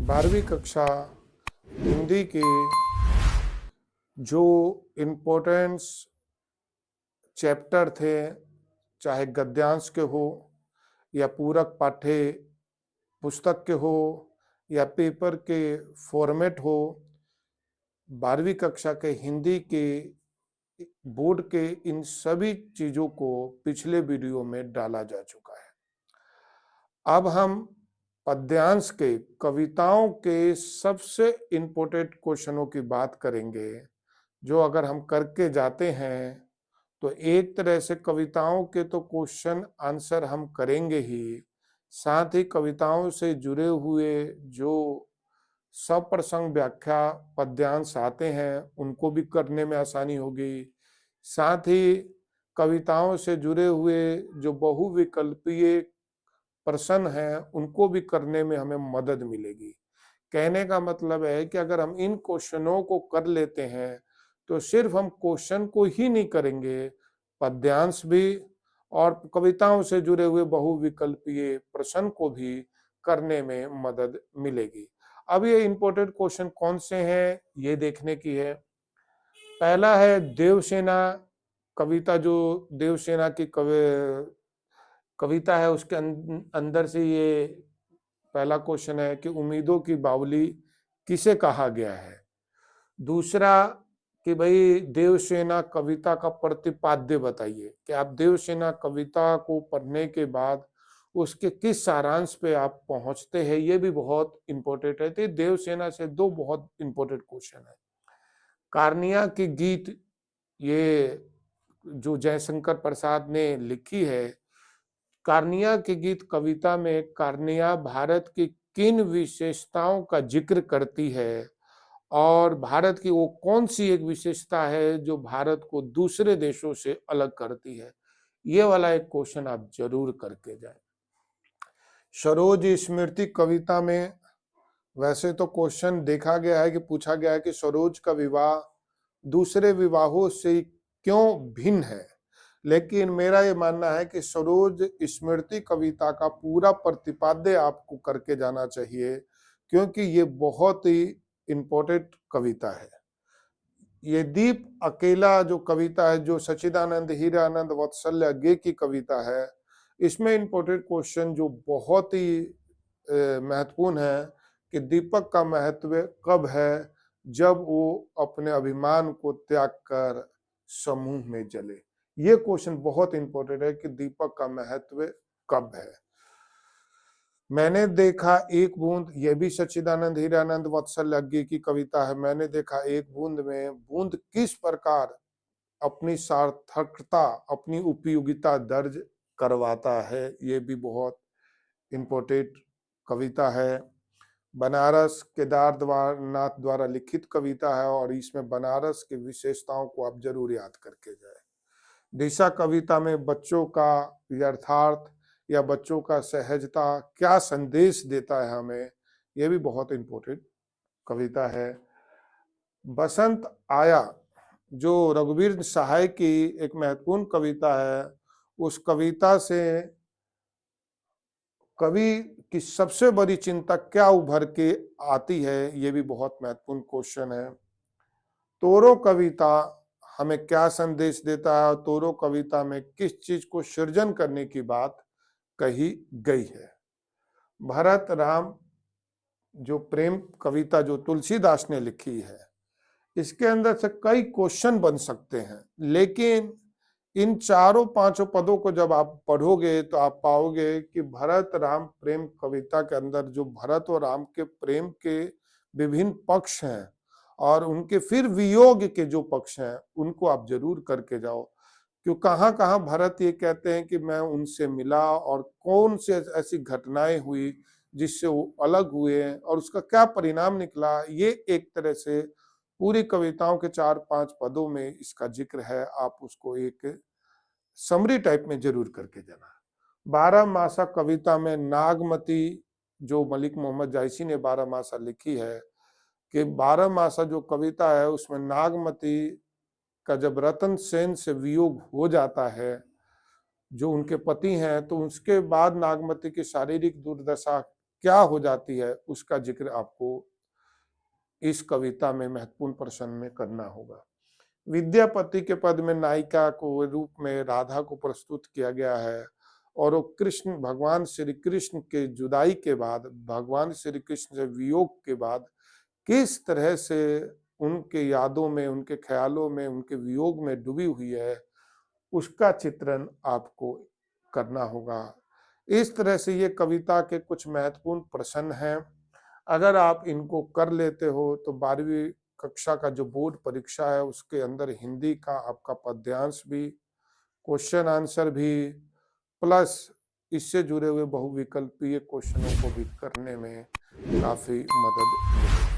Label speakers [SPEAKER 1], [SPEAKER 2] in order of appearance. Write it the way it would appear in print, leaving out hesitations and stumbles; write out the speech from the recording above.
[SPEAKER 1] 12वीं कक्षा हिंदी के जो इम्पोर्टेंस चैप्टर थे, चाहे गद्यांश के हो या पूरक पाठ्य पुस्तक के हो या पेपर के फॉर्मेट हो, 12वीं कक्षा के हिंदी के बोर्ड के इन सभी चीजों को पिछले वीडियो में डाला जा चुका है। अब हम पद्यांश के कविताओं के सबसे इम्पोर्टेंट क्वेश्चनों की बात करेंगे, जो अगर हम करके जाते हैं तो एक तरह से कविताओं के तो क्वेश्चन आंसर हम करेंगे ही, साथ ही कविताओं से जुड़े हुए जो सप्रसंग व्याख्या पद्यांश आते हैं उनको भी करने में आसानी होगी। साथ ही कविताओं से जुड़े हुए जो बहुविकल्पीय प्रश्न हैं उनको भी करने में हमें मदद मिलेगी। कहने का मतलब है कि अगर हम इन क्वेश्चनों को कर लेते हैं तो सिर्फ हम क्वेश्चन को ही नहीं करेंगे, पद्यांश भी और कविताओं से जुड़े हुए बहुविकल्पीय प्रश्न को भी करने में मदद मिलेगी। अब ये इंपॉर्टेंट क्वेश्चन कौन से हैं ये देखने की है। पहला है देवसेना कविता, जो देवसेना की कविता है उसके अंदर से ये पहला क्वेश्चन है कि उम्मीदों की बावली किसे कहा गया है। दूसरा कि भाई देवसेना कविता का प्रतिपाद्य बताइए, कि आप देवसेना कविता को पढ़ने के बाद उसके किस सारांश पे आप पहुंचते हैं, ये भी बहुत इंपॉर्टेंट है। तो देवसेना से दो बहुत इंपॉर्टेंट क्वेश्चन है। कार्निया की गीत, ये जो जयशंकर प्रसाद ने लिखी है, कार्निया के गीत कविता में कार्निया भारत की किन विशेषताओं का जिक्र करती है और भारत की वो कौन सी एक विशेषता है जो भारत को दूसरे देशों से अलग करती है। ये वाला एक क्वेश्चन आप जरूर करके जाए। सरोज स्मृति कविता में वैसे तो क्वेश्चन देखा गया है कि पूछा गया है कि सरोज का विवाह दूसरे विवाहों से क्यों भिन्न है, लेकिन मेरा ये मानना है कि सरोज स्मृति कविता का पूरा प्रतिपाद्य आपको करके जाना चाहिए, क्योंकि ये बहुत ही इम्पोर्टेंट कविता है। ये दीप अकेला जो कविता है, जो सच्चिदानंद हीरानंद वात्सल्य गे की कविता है, इसमें इम्पोर्टेंट क्वेश्चन जो बहुत ही महत्वपूर्ण है कि दीपक का महत्व कब है, जब वो अपने अभिमान को त्याग कर समूह में जले। ये क्वेश्चन बहुत इंपॉर्टेंट है कि दीपक का महत्व कब है। मैंने देखा एक बूंद, ये भी सच्चिदानंद हीरानंद वात्सल्य की कविता है। मैंने देखा एक बूंद में बूंद किस प्रकार अपनी सार्थकता, अपनी उपयोगिता दर्ज करवाता है, ये भी बहुत इम्पोर्टेंट कविता है। बनारस केदारनाथ द्वारा लिखित कविता है और इसमें बनारस की विशेषताओं को आप जरूर याद करके जाए। दिशा कविता में बच्चों का यथार्थ या बच्चों का सहजता क्या संदेश देता है हमें, यह भी बहुत इंपॉर्टेंट कविता है। बसंत आया जो रघुवीर सहाय की एक महत्वपूर्ण कविता है, उस कविता से कवि की सबसे बड़ी चिंता क्या उभर के आती है, ये भी बहुत महत्वपूर्ण क्वेश्चन है। तोरो कविता हमें क्या संदेश देता है, तोरो कविता में किस चीज को सृजन करने की बात कही गई है। भरत राम जो प्रेम कविता जो तुलसीदास ने लिखी है, इसके अंदर से कई क्वेश्चन बन सकते हैं, लेकिन इन चारों पांचों पदों को जब आप पढ़ोगे तो आप पाओगे कि भरत राम प्रेम कविता के अंदर जो भरत और राम के प्रेम के विभिन्न पक्ष हैं और उनके फिर वियोग के जो पक्ष हैं उनको आप जरूर करके जाओ। क्यों कहाँ कहाँ भरत ये कहते हैं कि मैं उनसे मिला और कौन से ऐसी घटनाएं हुई जिससे वो अलग हुए और उसका क्या परिणाम निकला, ये एक तरह से पूरी कविताओं के 4-5 पदों में इसका जिक्र है। आप उसको एक समरी टाइप में जरूर करके जाना। 12 मासा कविता में नागमती जो मलिक मोहम्मद जायसी ने 12 मासा लिखी है, कि 12 मासा जो कविता है उसमें नागमती का जब रतन सेन से वियोग हो जाता है जो उनके पति हैं, तो उसके बाद नागमती की शारीरिक दुर्दशा क्या हो जाती है, उसका जिक्र आपको इस कविता में महत्वपूर्ण प्रश्न में करना होगा। विद्यापति के पद में नायिका को रूप में राधा को प्रस्तुत किया गया है, और वो कृष्ण, भगवान श्री कृष्ण के जुदाई के बाद, भगवान श्री कृष्ण से वियोग के बाद किस तरह से उनके यादों में, उनके ख्यालों में, उनके वियोग में डूबी हुई है, उसका चित्रण आपको करना होगा। इस तरह से ये कविता के कुछ महत्वपूर्ण प्रश्न हैं। अगर आप इनको कर लेते हो तो 12वीं कक्षा का जो बोर्ड परीक्षा है उसके अंदर हिंदी का आपका पद्यांश भी, क्वेश्चन आंसर भी, प्लस इससे जुड़े हुए बहुविकल्पीय क्वेश्चनों को भी करने में काफी मदद मिलेगी।